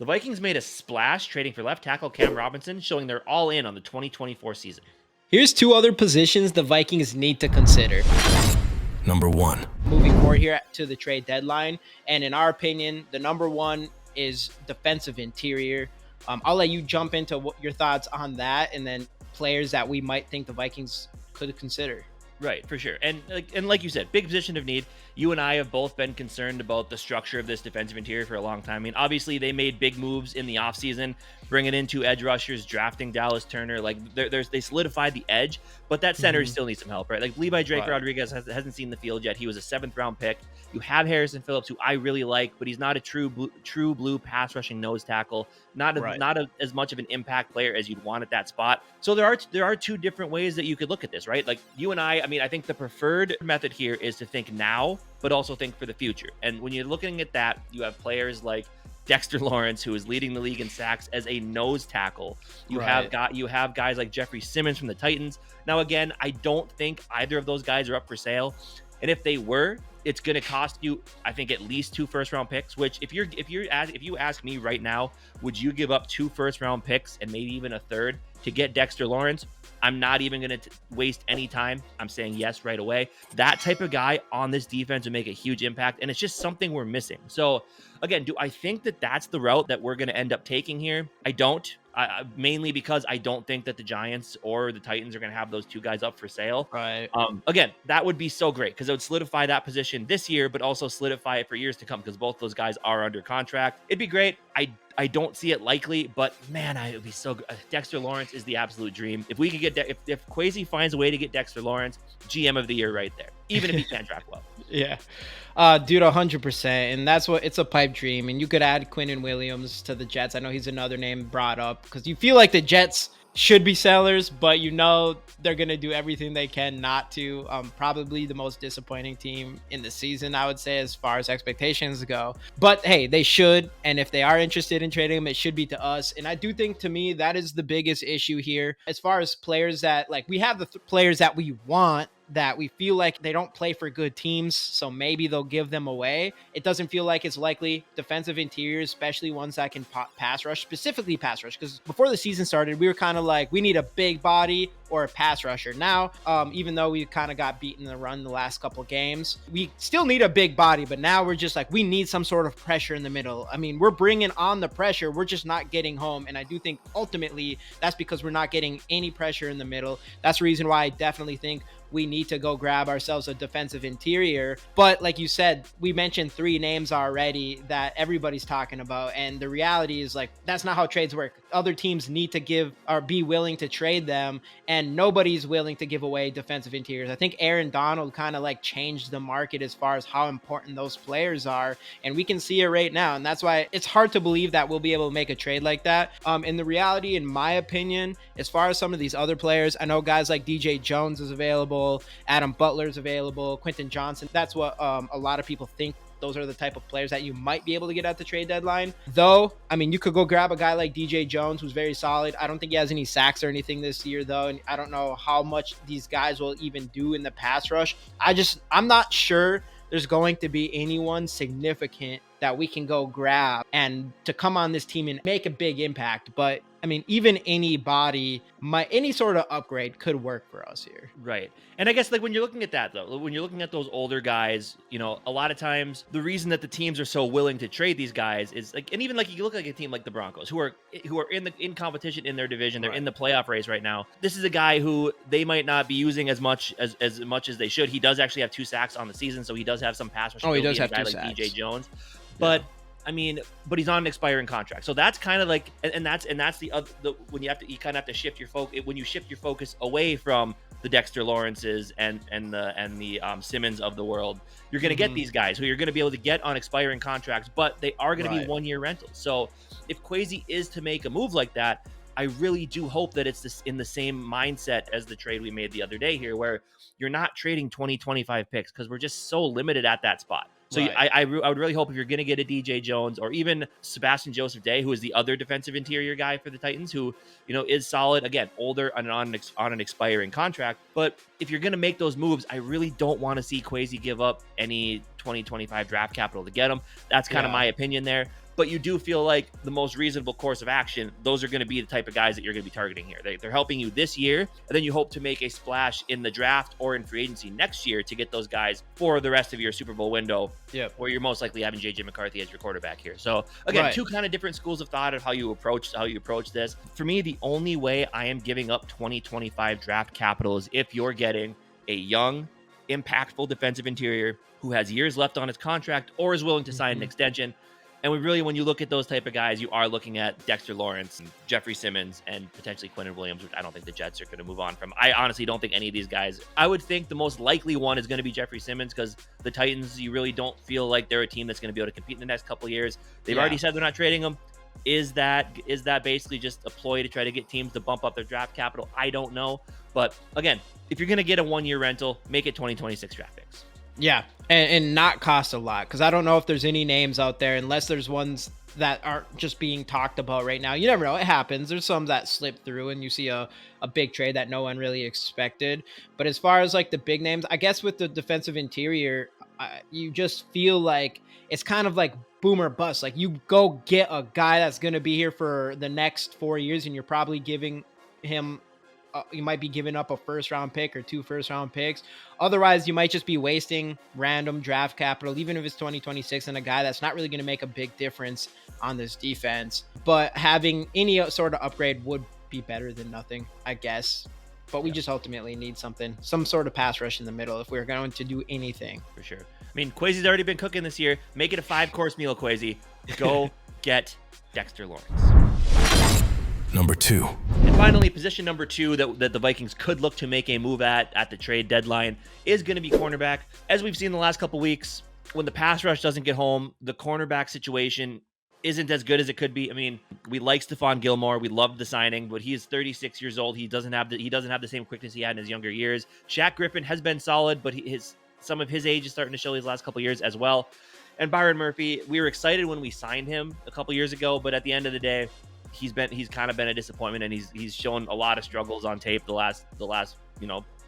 The Vikings made a splash trading for left tackle Cam Robinson, showing they're all in on the 2024 season. Here's two other positions the Vikings need to consider. Number 1. Moving forward here to the trade deadline, and in our opinion, the number one is defensive interior. I'll let you jump into what your thoughts on that, and then players that we might think the Vikings could consider. Right, for sure. And like you said, big position of need. You and I have both been concerned about the structure of this defensive interior for a long time. I mean, obviously they made big moves in the offseason, bringing in 2 edge rushers, drafting Dallas Turner. Like they solidified the edge, but that center still needs some help, right? Like Levi Drake Rodriguez hasn't seen the field yet. He was a 7th round pick. You have Harrison Phillips, who I really like, but he's not a true blue pass rushing nose tackle. Not as much of an impact player as you'd want at that spot. So there are 2 different ways that you could look at this, right? Like you and I mean, I think the preferred method here is to think now, but also think for the future. And when you're looking at that, you have players like Dexter Lawrence, who is leading the league in sacks as a nose tackle. You have guys like Jeffrey Simmons from the Titans. Now, again, I don't think either of those guys are up for sale. And if they were, it's going to cost you, I think, at least 2 first-round picks. Which, if you ask me right now, would you give up 2 first-round picks and maybe even a third to get Dexter Lawrence? I'm not even going to waste any time. I'm saying yes right away. That type of guy on this defense would make a huge impact, and it's just something we're missing. So, again, do I think that that's the route that we're going to end up taking here? I don't. Mainly because I don't think that the Giants or the Titans are going to have those 2 guys up for sale. Right. Again, that would be so great because it would solidify that position this year, but also solidify it for years to come because both those guys are under contract. It'd be great. I don't see it likely, but man, it would be so good. Dexter Lawrence is the absolute dream. If we could get if Kwesi finds a way to get Dexter Lawrence, GM of the year right there, even if he can't draft well. Yeah. Dude, 100%. And that's what it's a pipe dream. And you could add Quinnen Williams to the Jets. I know he's another name brought up because you feel like the Jets should be sellers, but you know they're going to do everything they can not to. Probably the most disappointing team in the season, I would say, as far as expectations go. But hey, they should. And if they are interested in trading them, it should be to us. And I do think, to me, that is the biggest issue here. As far as players that, like, we have the players that we want, that we feel like they don't play for good teams, so maybe they'll give them away. It doesn't feel like it's likely. Defensive interiors, especially ones that can pass rush, specifically pass rush, because before the season started, we were kind of like, we need a big body or a pass rusher. Now, even though we kind of got beaten in the run the last couple of games, we still need a big body, but now we're just like, we need some sort of pressure in the middle. I mean, we're bringing on the pressure, we're just not getting home, and I do think ultimately that's because we're not getting any pressure in the middle. That's the reason why I definitely think we need to go grab ourselves a defensive interior. But like you said, we mentioned 3 names already that everybody's talking about. And the reality is, like, that's not how trades work. Other teams need to give or be willing to trade them, and nobody's willing to give away defensive interiors. I think Aaron Donald kind of like changed the market as far as how important those players are. And we can see it right now. And that's why it's hard to believe that we'll be able to make a trade like that. And the reality, in my opinion, as far as some of these other players, I know guys like DJ Jones is available. Adam Butler's available, Quentin Johnson. That's what a lot of people think. Those are the type of players that you might be able to get at the trade deadline. Though, I mean, you could go grab a guy like DJ Jones, who's very solid. I don't think he has any sacks or anything this year, though. And I don't know how much these guys will even do in the pass rush. I'm not sure there's going to be anyone significant that we can go grab and to come on this team and make a big impact. But I mean, even anybody, any sort of upgrade could work for us here. Right. And I guess, like, when you're looking at that, though, when you're looking at those older guys, you know, a lot of times the reason that the teams are so willing to trade these guys is, like, and even like you look like a team like the Broncos, who are in competition in their division, they're in the playoff race right now. This is a guy who they might not be using as much as they should. He does actually have 2 sacks on the season, so he does have some pass rush. Oh, he does have 2 like sacks. DJ Jones, but. I mean, but he's on an expiring contract, so that's kind of like, and that's the other, when you kind of have to shift your focus. When you shift your focus away from the Dexter Lawrences and the Simmons of the world, you're going to get these guys who you're going to be able to get on expiring contracts, but they are going to be 1-year rentals. So if Kwesi is to make a move like that, I really do hope that it's in the same mindset as the trade we made the other day here, where you're not trading 20-25 picks because we're just so limited at that spot. So I would really hope if you're going to get a DJ Jones or even Sebastian Joseph Day, who is the other defensive interior guy for the Titans, who, you know, is solid, again, older and on an expiring contract. But if you're going to make those moves, I really don't want to see Kwesi give up any 2025 draft capital to get him. That's kind of my opinion there. but you do feel like the most reasonable course of action, those are going to be the type of guys that you're going to be targeting here. They're helping you this year, and then you hope to make a splash in the draft or in free agency next year to get those guys for the rest of your Super Bowl window, where you're most likely having JJ McCarthy as your quarterback here. So again, two kind of different schools of thought of how you approach this. For me, the only way I am giving up 2025 draft capital is if you're getting a young, impactful defensive interior who has years left on his contract or is willing to sign an extension. And we really, when you look at those type of guys, you are looking at Dexter Lawrence and Jeffrey Simmons and potentially Quentin Williams, which I don't think the Jets are going to move on from. I honestly don't think any of these guys. I would think the most likely one is going to be Jeffrey Simmons, because the Titans, you really don't feel like they're a team that's going to be able to compete in the next couple of years. They've already said they're not trading him. Is that basically just a ploy to try to get teams to bump up their draft capital? I don't know. But again, if you're going to get a 1-year rental, make it 2026 draft picks. Yeah, and not cost a lot, because I don't know if there's any names out there, unless there's ones that aren't just being talked about right now. You never know. It happens. There's some that slip through and you see a big trade that no one really expected. But as far as like the big names, I guess with the defensive interior, you just feel like it's kind of like boom or bust. Like you go get a guy that's going to be here for the next 4 years, and you're probably giving him you might be giving up a first-round pick or 2 first-round picks. Otherwise, you might just be wasting random draft capital, even if it's 2026, and a guy that's not really going to make a big difference on this defense. But having any sort of upgrade would be better than nothing, I guess. But we just ultimately need some sort of pass rush in the middle if we're going to do anything. For sure. I mean, Kwesi's already been cooking this year. Make it a 5-course meal, Kwesi. Go get Dexter Lawrence. Number 2. And finally, position number 2 that the Vikings could look to make a move at the trade deadline is going to be cornerback. As we've seen the last couple weeks, when the pass rush doesn't get home, the cornerback situation isn't as good as it could be. I mean, we like Stephon Gilmore. We loved the signing, but he is 36 years old. He doesn't have the same quickness he had in his younger years. Shaq Griffin has been solid, but some of his age is starting to show these last couple years as well. And Byron Murphy, we were excited when we signed him a couple years ago, but at the end of the day, he's kind of been a disappointment, and he's shown a lot of struggles on tape the last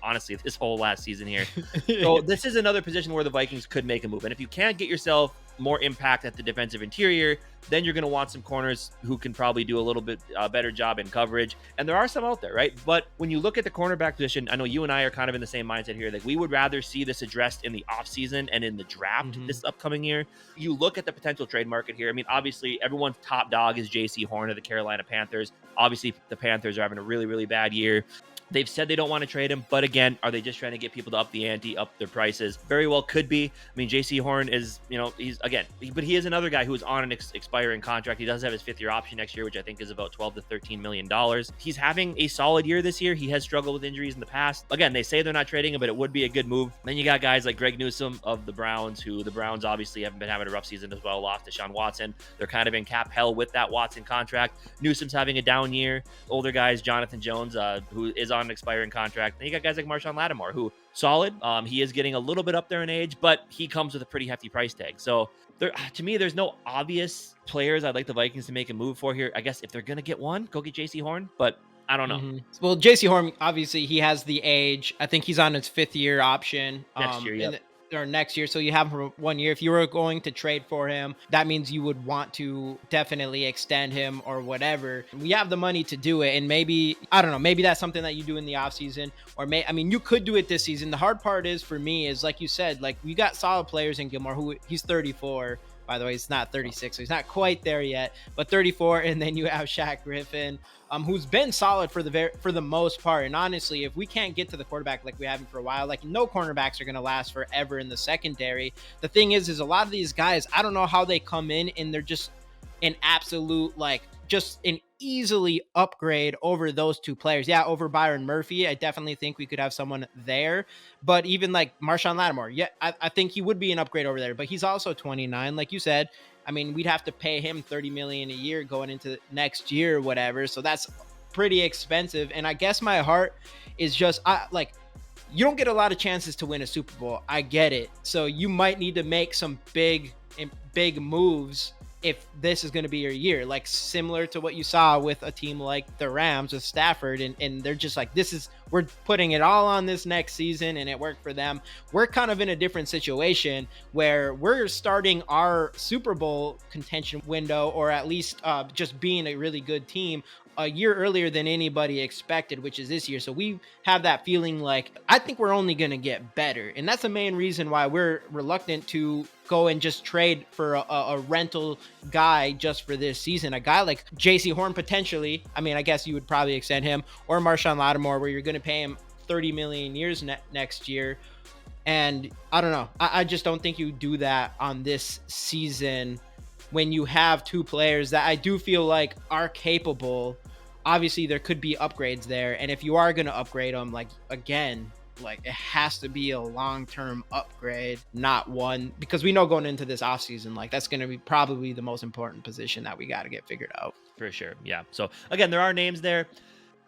honestly this whole last season here. So this is another position where the Vikings could make a move. And if you can't get yourself more impact at the defensive interior, then you're going to want some corners who can probably do a little bit better job in coverage. And there are some out there, right? But when you look at the cornerback position, I know you and I are kind of in the same mindset here. Like, we would rather see this addressed in the offseason and in the draft this upcoming year. You look at the potential trade market here. I mean, obviously, everyone's top dog is J.C. Horn of the Carolina Panthers. Obviously, the Panthers are having a really, really bad year. They've said they don't want to trade him, but again, are they just trying to get people to up the ante, up their prices? Very well could be. I mean, J.C. Horn is, but he is another guy who is on an expiring contract. He does have his 5th-year option next year, which I think is about $12 to $13 million. He's having a solid year this year. He has struggled with injuries in the past. Again, they say they're not trading him, but it would be a good move. Then you got guys like Greg Newsome of the Browns, who the Browns obviously haven't been having a rough season as well. Lost to Deshaun Watson. They're kind of in cap hell with that Watson contract. Newsome's having a down year. Older guys, Jonathan Jones, who is on an expiring contract. Then you got guys like Marshawn Lattimore, who solid. He is getting a little bit up there in age, but he comes with a pretty hefty price tag. So to me, there's no obvious players I'd like the Vikings to make a move for here. I guess if they're going to get one, go get J.C. Horn, but I don't know. Well, J.C. Horn, obviously, he has the age. I think he's on his 5th-year option. Next year, or next year, so you have him for 1 year. If you were going to trade for him, that means you would want to definitely extend him or whatever. We have the money to do it, and maybe, I don't know, maybe that's something that you do in the offseason, or you could do it this season. The hard part is, for me, is like you said, like, we got solid players in Gilmore, who he's 34. By the way, he's not 36, so he's not quite there yet, but 34. And then you have Shaq Griffin, who's been solid for the most part. And honestly, if we can't get to the quarterback like we haven't for a while, like, no cornerbacks are going to last forever in the secondary. The thing is a lot of these guys, I don't know how they come in and they're just an absolute, like, just an easily upgrade over those 2 players. Yeah, over Byron Murphy, I definitely think we could have someone there. But even like Marshawn Lattimore, yeah, I think he would be an upgrade over there. But he's also 29, like you said. I mean, we'd have to pay him $30 million a year going into next year or whatever. So that's pretty expensive. And I guess my heart is just, you don't get a lot of chances to win a Super Bowl. I get it. So you might need to make some big moves if this is going to be your year, like similar to what you saw with a team like the Rams with Stafford, and they're just like, we're putting it all on this next season, and it worked for them. We're kind of in a different situation where we're starting our Super Bowl contention window, or at least just being a really good team, a year earlier than anybody expected, which is this year. So we have that feeling like, I think we're only going to get better. And that's the main reason why we're reluctant to go and just trade for a rental guy just for this season. A guy like JC Horn, potentially. I mean, I guess you would probably extend him, or Marshawn Lattimore, where you're going to pay him 30 million years next year. And I don't know. I just don't think you do that on this season when you have two players that I do feel like are capable. Obviously, there could be upgrades there. And if you are going to upgrade them, like, again, like, it has to be a long-term upgrade, not one, because we know going into this offseason, like, that's going to be probably the most important position that we got to get figured out. For sure. Yeah. So, again, there are names there.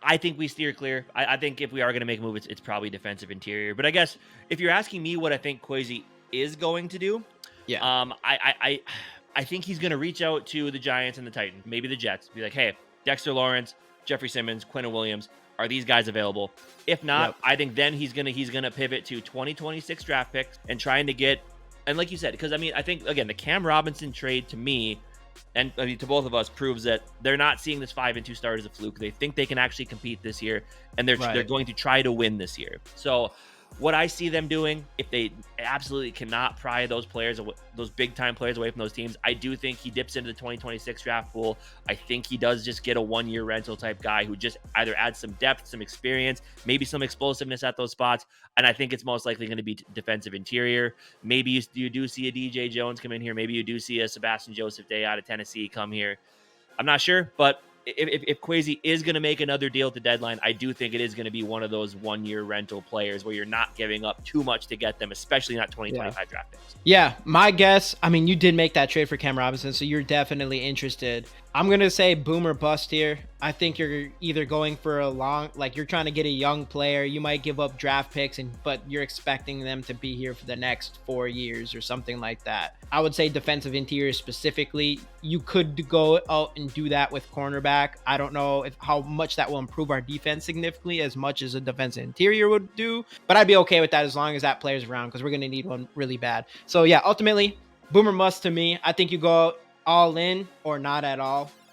I think we steer clear. I think if we are going to make a move, it's probably defensive interior. But I guess if you're asking me what I think Kwesi is going to do, I think he's going to reach out to the Giants and the Titans, maybe the Jets, be like, hey, Dexter Lawrence, Jeffrey Simmons, Quentin Williams, are these guys available? If not, I think then he's gonna pivot to 2026 draft picks and trying to get, and like you said, because I mean, I think again the Cam Robinson trade to me, and I mean to both of us, proves that they're not seeing this 5-2 start as a fluke. They think they can actually compete this year, and they're going to try to win this year. So what I see them doing, if they absolutely cannot pry those players, those big time players away from those teams, I do think he dips into the 2026 draft pool. I think he does just get a 1-year rental type guy who just either adds some depth, some experience, maybe some explosiveness at those spots. And I think it's most likely going to be defensive interior. Maybe you do see a DJ Jones come in here. Maybe you do see a Sebastian Joseph Day out of Tennessee come here. I'm not sure, but if Kwesi is going to make another deal at the deadline, I do think it is going to be one of those 1-year rental players where you're not giving up too much to get them, especially not 2025 draft picks. Yeah, my guess, I mean, you did make that trade for Cam Robinson, so you're definitely interested. I'm going to say boom or bust here. I think you're either going for you're trying to get a young player. You might give up draft picks, but you're expecting them to be here for the next 4 years or something like that. I would say defensive interior specifically, you could go out and do that with cornerback. I don't know how much that will improve our defense significantly as much as a defensive interior would do, but I'd be okay with that as long as that player's around, because we're going to need one really bad. So yeah, ultimately, boom or bust to me. I think you go all in or not at all.